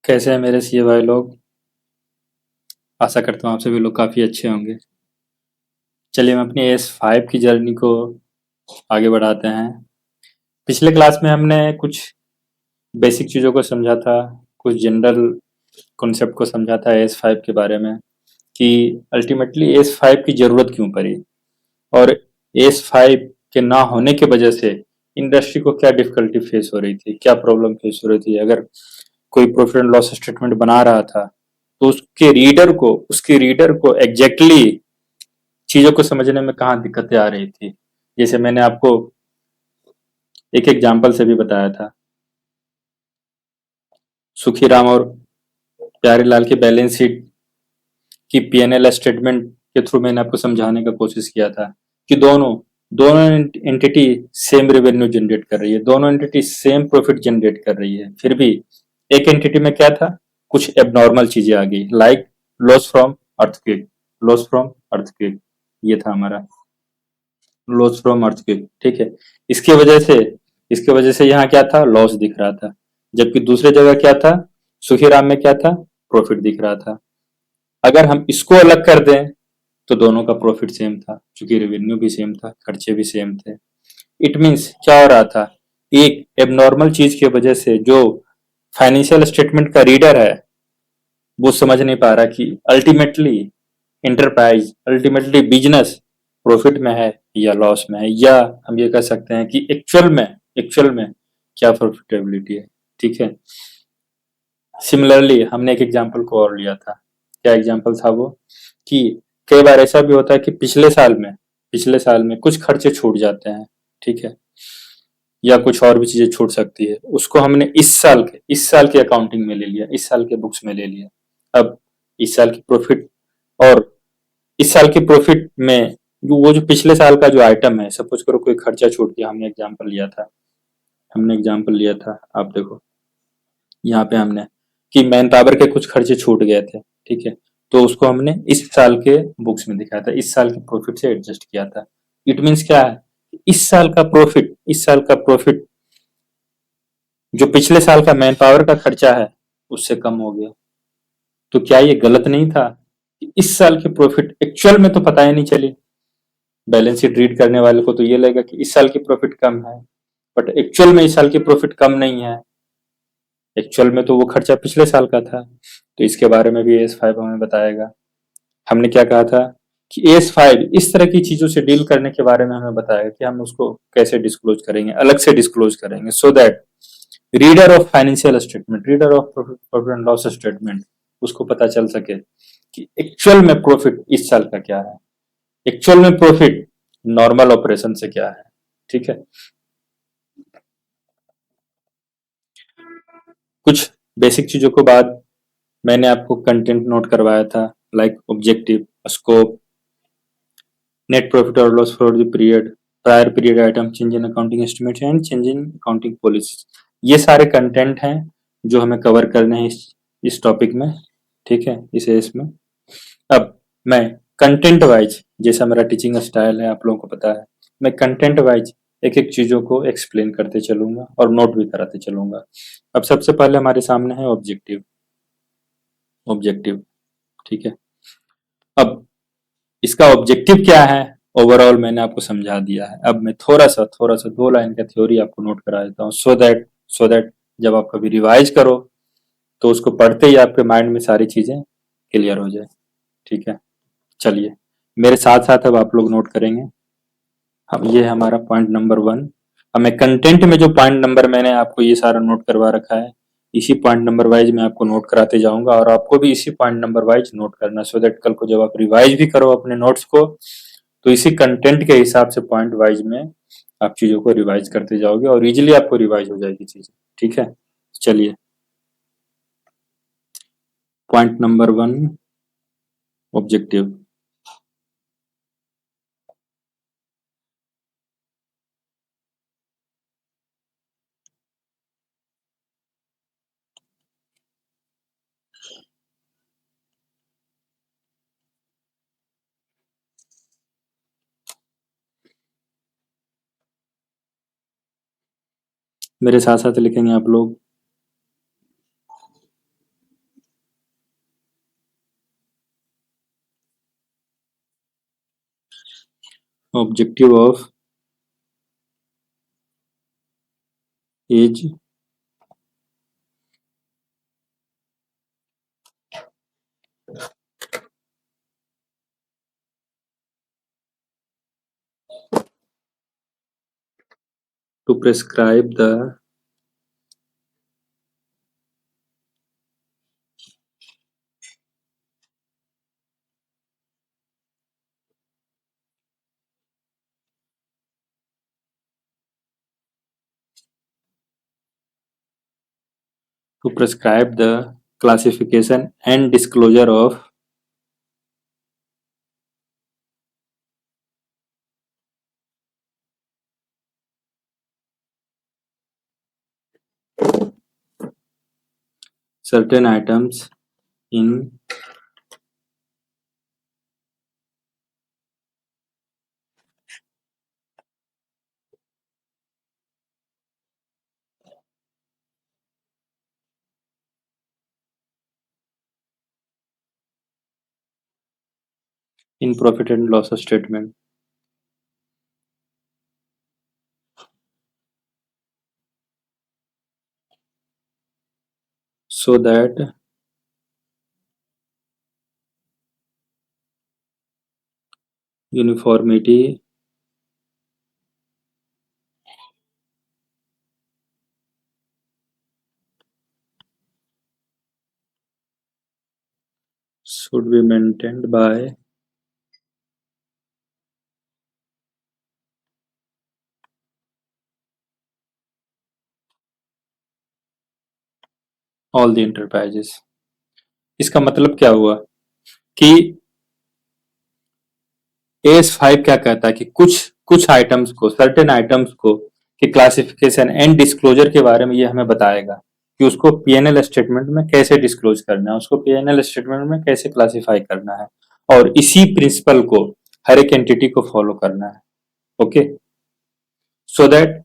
कैसे हैं मेरे सीए भाई लोग। आशा करता हूँ आप सभी लोग काफ़ी अच्छे होंगे। चलिए हम अपनी एस 5 की जर्नी को आगे बढ़ाते हैं। पिछले क्लास में हमने कुछ बेसिक चीज़ों को समझा था, कुछ जनरल कॉन्सेप्ट को समझा था एस 5 के बारे में कि अल्टीमेटली एस 5 की ज़रूरत क्यों पड़ी और एस 5 के ना होने की वजह से इंडस्ट्री को क्या डिफिकल्टी फेस हो रही थी, क्या प्रॉब्लम फेस हो रही थी। अगर कोई प्रॉफिट एंड लॉस स्टेटमेंट बना रहा था तो उसके रीडर को एग्जैक्टली चीजों को समझने में कहाँ दिक्कतें आ रही थी। जैसे मैंने आपको एक एग्जाम्पल से भी बताया था, सुखीराम और प्यारेलाल की बैलेंस शीट की पीएनएल स्टेटमेंट के थ्रू मैंने आपको समझाने का कोशिश किया था कि दोनों दोनों एंटिटी सेम रेवेन्यू जनरेट कर रही है, दोनों एंटिटी सेम प्रॉफिट जनरेट कर रही है, फिर भी एक एंटिटी में क्या था, कुछ एबनॉर्मल चीजें आ गई, like loss from earthquake. Loss from earthquake ये था हमारा लॉस फ्रॉम अर्थक्वेक। ठीक है, इसकी वजह से इसकी वजह से यहाँ क्या था, लॉस दिख रहा था, जबकि दूसरी जगह क्या था, सुखीराम में क्या था, प्रॉफिट दिख रहा था। अगर हम इसको अलग कर दें तो दोनों का प्रॉफिट सेम था, क्योंकि रेवेन्यू भी सेम था, खर्चे भी सेम थे। इट मीन्स क्या हो रहा था, एक एबनॉर्मल चीज की वजह से जो फाइनेंशियल स्टेटमेंट का रीडर है वो समझ नहीं पा रहा कि ultimately enterprise, ultimately business profit में है या लॉस में है, या हम ये कह सकते हैं कि एक्चुअल में क्या प्रॉफिटेबिलिटी है। ठीक है, सिमिलरली हमने एक एग्जांपल को और लिया था। क्या एग्जांपल था वो, कि कई बार ऐसा भी होता है कि पिछले साल में कुछ खर्चे छूट जाते हैं। ठीक है, या कुछ और भी चीजें छूट सकती है, उसको हमने इस साल के अकाउंटिंग में ले लिया, इस साल के बुक्स में ले लिया। अब इस साल की प्रॉफिट और इस साल की प्रॉफिट में जो पिछले साल का जो आइटम है, सपोज करो कोई खर्चा छूट गया, हमने एग्जांपल लिया था, आप देखो यहाँ पे हमने कि मैन पावर के कुछ खर्चे छूट गए थे। ठीक है, तो उसको हमने इस साल के बुक्स में दिखाया था, इस साल की प्रॉफिट से एडजस्ट किया था। इट मीन्स क्या है, इस साल का प्रॉफिट जो पिछले साल का मैन पावर का खर्चा है उससे कम हो गया। तो क्या ये गलत नहीं था? इस साल की प्रॉफिट एक्चुअल में तो पता ही नहीं चली, बैलेंस शीट रीड करने वाले को तो ये लगेगा कि इस साल की प्रॉफिट कम है, बट एक्चुअल में इस साल की प्रॉफिट कम नहीं है, एक्चुअल में तो वो खर्चा पिछले साल का था। तो इसके बारे में भी एस 5 हमें बताएगा। हमने क्या कहा था कि एस 5 इस तरह की चीजों से डील करने के बारे में हमें बताएगा कि हम उसको कैसे डिस्क्लोज करेंगे, अलग से डिस्क्लोज करेंगे, so that reader of profit and loss statement उसको पता चल सके कि एक्चुअल में प्रॉफिट इस साल का क्या है, एक्चुअल में प्रॉफिट नॉर्मल ऑपरेशन से क्या है। ठीक है, कुछ बेसिक चीजों को बाद मैंने आपको कंटेंट नोट करवाया था, like objective, scope, net profit और loss for the period, prior period item, change in accounting estimate and change in accounting policy. ये सारे कंटेंट हैं जो हमें कवर करने हैं इस टॉपिक में। ठीक है, इसमें अब मैं कंटेंट वाइज, जैसा मेरा टीचिंग स्टाइल है आप लोगों को पता है, मैं कंटेंट वाइज एक एक चीजों को एक्सप्लेन करते चलूंगा और नोट भी कराते चलूंगा। अब सबसे पहले हमारे सामने है ऑब्जेक्टिव ऑब्जेक्टिव। ठीक है, अब इसका ऑब्जेक्टिव क्या है, ओवरऑल मैंने आपको समझा दिया है। अब मैं थोड़ा सा 2 लाइन का थ्योरी आपको नोट करा देता हूँ, सो दैट जब आप कभी रिवाइज करो तो उसको पढ़ते ही आपके माइंड में सारी चीजें क्लियर हो जाए। ठीक है, चलिए मेरे साथ साथ अब आप लोग नोट करेंगे। अब ये है हमारा पॉइंट नंबर 1। अब मैं कंटेंट में जो पॉइंट नंबर मैंने आपको ये सारा नोट करवा रखा है, इसी पॉइंट नंबर वाइज मैं आपको नोट कराते जाऊंगा और आपको भी इसी पॉइंट नंबर वाइज नोट करना, सो दैट कल को जब आप रिवाइज भी करो अपने नोट्स को तो इसी कंटेंट के हिसाब से पॉइंट वाइज में आप चीजों को रिवाइज करते जाओगे और इजीली आपको रिवाइज हो जाएगी चीजें। ठीक है, चलिए पॉइंट नंबर 1, ऑब्जेक्टिव। मेरे साथ साथ लिखेंगे आप लोग, objective of is to prescribe the classification and disclosure of certain items in profit and loss statement, so that uniformity should be maintained by all the enterprises। इसका मतलब क्या हुआ कि AS5 क्या कहता है कि कुछ कुछ आइटम्स को, सर्टेन आइटम्स को कि क्लासिफिकेशन एंड डिस्क्लोजर के बारे में ये हमें बताएगा कि उसको पीएनएल स्टेटमेंट में कैसे डिस्क्लोज करना है, उसको पीएनएल स्टेटमेंट में कैसे क्लासिफाई करना है, और इसी प्रिंसिपल को हर एक एंटिटी को फॉलो करना है। ओके, सो दैट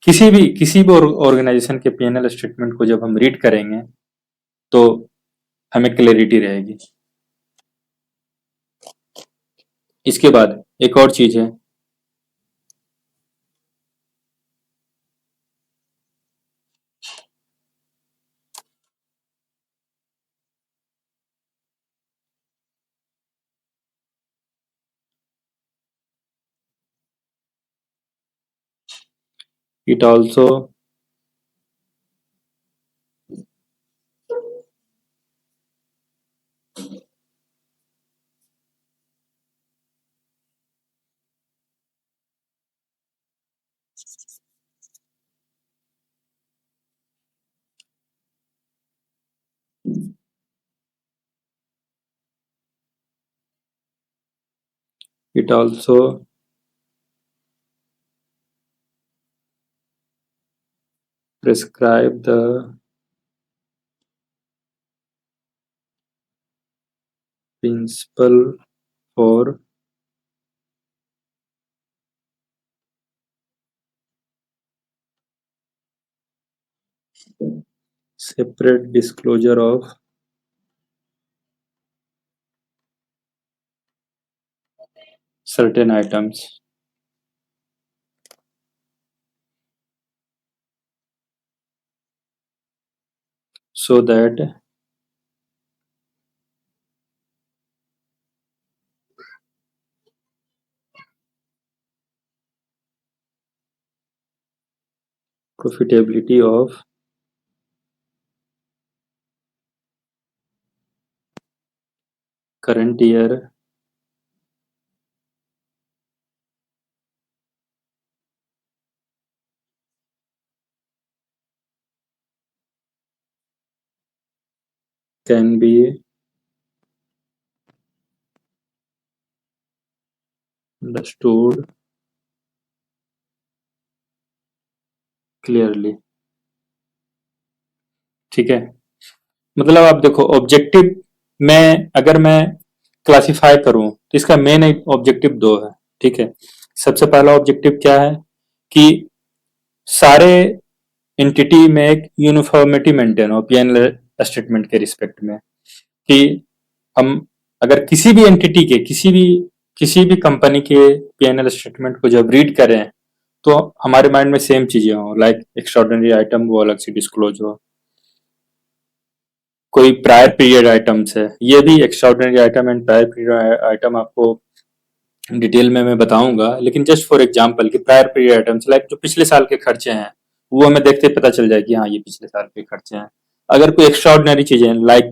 किसी भी ऑर्गेनाइजेशन के पीएनएल स्टेटमेंट को जब हम रीड करेंगे तो हमें क्लैरिटी रहेगी। इसके बाद एक और चीज है, it also prescribe the principle for separate disclosure of certain items, so that profitability of current year can be understood clearly। ठीक है, मतलब आप देखो ऑब्जेक्टिव में अगर मैं क्लासिफाई करूं तो इसका मेन ऑब्जेक्टिव दो है। ठीक है, सबसे पहला ऑब्जेक्टिव क्या है कि सारे एंटिटी में एक यूनिफॉर्मिटी मेंटेन हो पीएनएल स्टेटमेंट के रिस्पेक्ट में, कि हम अगर किसी भी एंटिटी के किसी भी किसी भी कंपनी के पीएनएल स्टेटमेंट को जब रीड करें तो हमारे माइंड में सेम चीजें हो, लाइक एक्स्ट्राऑर्डिनरी आइटम वो अलग से डिस्क्लोज हो, कोई प्रायर पीरियड आइटम्स है, ये भी extraordinary item and prior period item आपको डिटेल में मैं बताऊंगा, लेकिन जस्ट फॉर एग्जांपल कि प्रायर पीरियड आइटम्स लाइक जो पिछले साल के खर्चे हैं वो हमें देखते ही पता चल जाए कि हाँ ये पिछले साल के खर्चे हैं। अगर कोई एक्स्ट्राऑर्डिनरी चीजें लाइक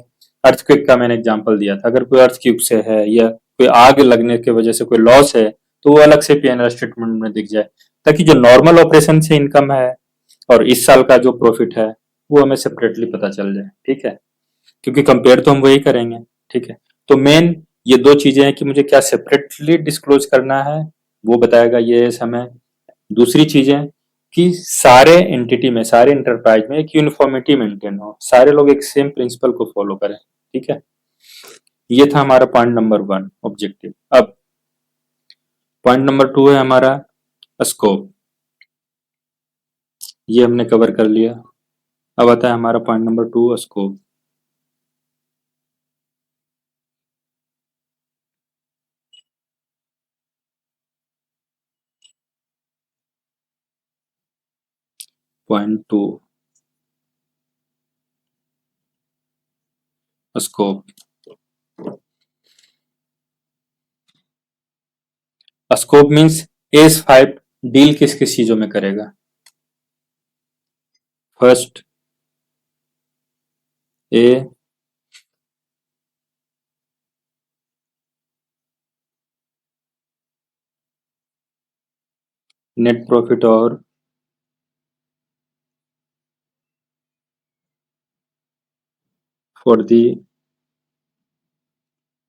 अर्थक्वेक का मैंने एग्जांपल दिया था, अगर कोई अर्थक्वेक से है या कोई आग लगने की वजह से कोई लॉस है तो वो अलग से पीएनएल स्टेटमेंट में दिख जाए, ताकि जो नॉर्मल ऑपरेशन से इनकम है और इस साल का जो प्रॉफिट है वो हमें सेपरेटली पता चल जाए। ठीक है, क्योंकि कंपेयर तो हम वही करेंगे। ठीक है, तो मेन ये दो चीजें हैं कि मुझे क्या सेपरेटली डिस्क्लोज करना है वो बताएगा ये हमें। दूसरी चीजें कि सारे एंटिटी में, सारे इंटरप्राइज में एक यूनिफॉर्मिटी मेंटेन हो, सारे लोग एक सेम प्रिंसिपल को फॉलो करें। ठीक है, ये था हमारा पॉइंट नंबर 1 ऑब्जेक्टिव। अब पॉइंट नंबर 2 है हमारा स्कोप, ये हमने कवर कर लिया। अब आता है हमारा point number 2 scope. Point 2 scope. Scope means S 5 deal किस किस चीजों में करेगा। फर्स्ट ए नेट प्रॉफिट और फॉर द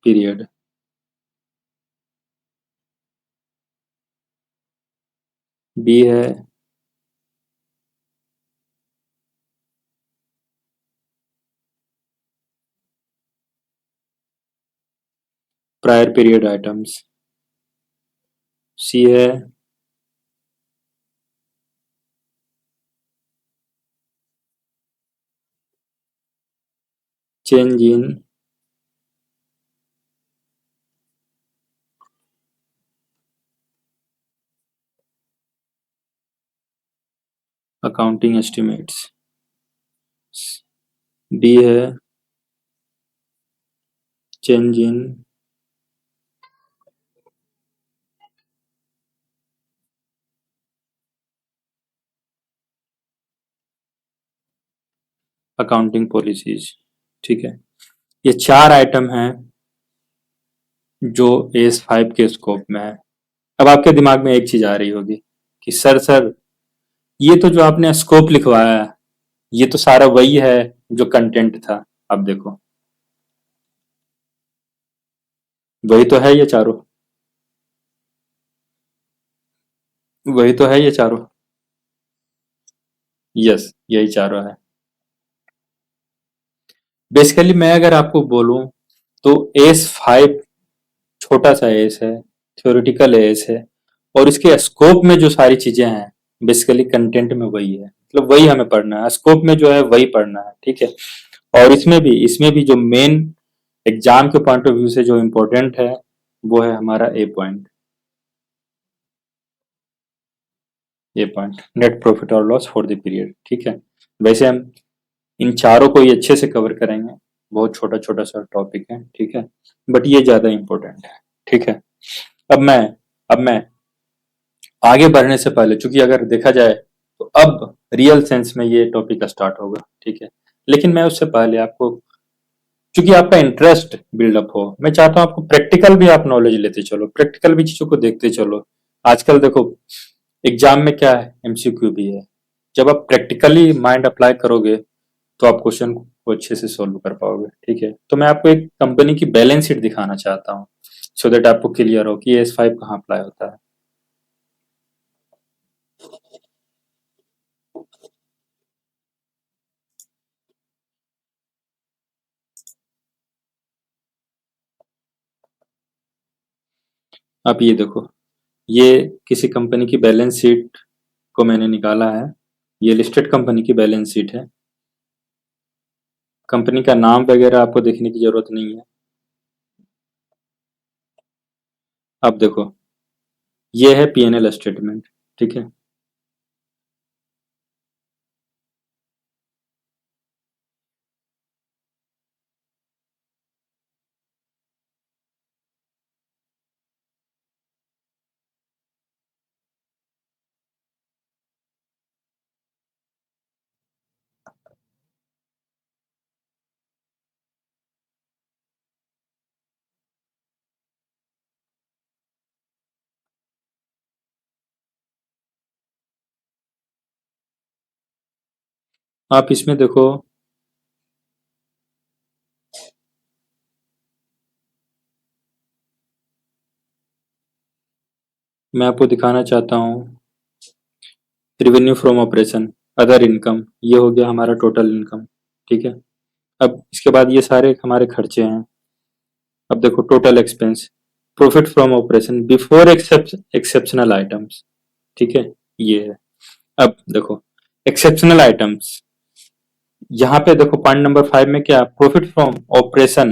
पीरियड। बी है प्रायर पीरियड आइटम्स। सी है change in accounting estimates. D है चेंज इन अकाउंटिंग पॉलिसीज। ठीक है, ये चार आइटम हैं जो एस 5 के स्कोप में है। अब आपके दिमाग में एक चीज आ रही होगी कि सर ये तो जो आपने स्कोप लिखवाया है ये तो सारा वही है जो कंटेंट था। अब देखो वही तो है ये चारों, वही तो है ये चारों। यस, यही चारों है। बेसिकली मैं अगर आपको बोलूं तो एस 5 छोटा सा एस है, थ्योरेटिकल एस है, और इसके स्कोप में जो सारी चीजें हैं बेसिकली कंटेंट में वही है, मतलब वही हमें पढ़ना है, स्कोप में जो है वही पढ़ना है। ठीक है, और इसमें भी जो मेन एग्जाम के पॉइंट ऑफ व्यू से जो इम्पोर्टेंट है वो है हमारा ए पॉइंट। ए पॉइंट नेट प्रॉफिट और लॉस फॉर द पीरियड। ठीक है, वैसे हम इन चारों को ही अच्छे से कवर करेंगे, बहुत छोटा छोटा सा टॉपिक है। ठीक है, बट ये ज्यादा इंपॉर्टेंट है। ठीक है, अब मैं अब मैं आगे बढ़ने से पहले, चूंकि अगर देखा जाए तो अब रियल सेंस में ये टॉपिक स्टार्ट होगा। ठीक है, लेकिन मैं उससे पहले आपको, क्योंकि आपका इंटरेस्ट बिल्डअप हो, मैं चाहता हूं आपको प्रैक्टिकल भी आप नॉलेज लेते चलो, प्रैक्टिकल भी चीजों को देखते चलो। आजकल देखो एग्जाम में क्या है, एमसीक्यू भी है। जब आप प्रैक्टिकली माइंड अप्लाई करोगे तो आप क्वेश्चन को अच्छे से सोल्व कर पाओगे। ठीक है, तो मैं आपको एक कंपनी की बैलेंस शीट दिखाना चाहता हूँ सो दैट आपको क्लियर हो कि एस 5 कहाँ अप्लाई होता है। आप ये देखो, ये किसी कंपनी की बैलेंस शीट को मैंने निकाला है। ये लिस्टेड कंपनी की बैलेंस शीट है। कंपनी का नाम वगैरह आपको देखने की जरूरत नहीं है। अब देखो, ये है पीएनएल स्टेटमेंट, ठीक है। आप इसमें देखो, मैं आपको दिखाना चाहता हूँ revenue from operation, other income, ये हो गया हमारा टोटल इनकम, ठीक है। अब इसके बाद ये सारे हमारे खर्चे हैं। अब देखो total expense, profit from operation before exceptional items, ठीक है, ये है। अब देखो एक्सेप्शनल आइटम्स, यहाँ पे देखो पॉइंट नंबर 5 में क्या, profit from operation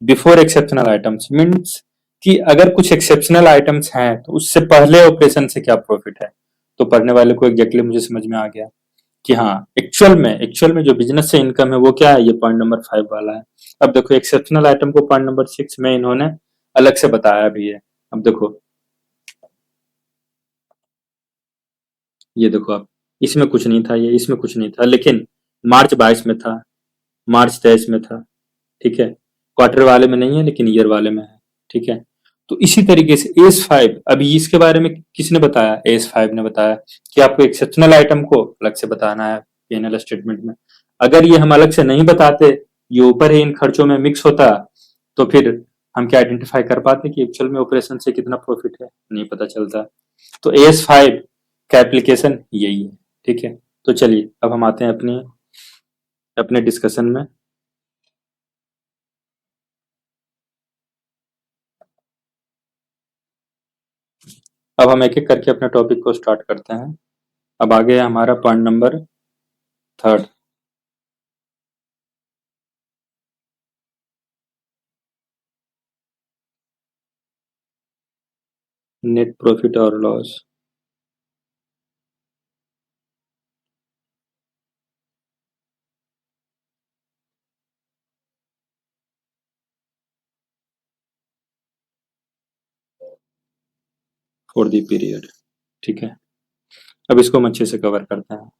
before exceptional items means कि अगर कुछ एक्सेप्शनल आइटम्स हैं तो उससे पहले ऑपरेशन से क्या प्रॉफिट है। तो पढ़ने वाले को एग्जैक्टली मुझे समझ में आ गया कि हाँ, एक्चुअल में जो बिजनेस से इनकम है वो क्या है, ये पॉइंट नंबर 5 वाला है। अब देखो एक्सेप्शनल आइटम को पॉइंट नंबर 6 में इन्होंने अलग से बताया भी है। अब देखो, ये देखो आप, इसमें कुछ नहीं था, ये इसमें कुछ नहीं था, लेकिन मार्च 22 में था, मार्च 23 में था, ठीक है। क्वार्टर वाले में नहीं है लेकिन ईयर वाले में है, ठीक है। तो इसी तरीके से एस 5, अभी इसके बारे में किसने बताया, एस 5 ने बताया कि आपको एक्सेप्शनल आइटम को अलग से बताना है पीएनएल स्टेटमेंट में। अगर ये हम अलग से नहीं बताते, ये ऊपर ही इन खर्चों में मिक्स होता, तो फिर हम क्या आइडेंटिफाई कर पाते कि एक्चुअल में ऑपरेशन से कितना प्रॉफिट है, नहीं पता चलता। तो एस 5 का एप्लीकेशन यही है, ठीक है। तो चलिए अब हम आते हैं अपने अपने डिस्कशन में। अब हम एक एक करके अपने टॉपिक को स्टार्ट करते हैं। अब आगे है हमारा पॉइंट नंबर 3, नेट प्रॉफिट और लॉस। फॉर द पीरियड, ठीक है। अब इसको हम अच्छे से कवर करते हैं।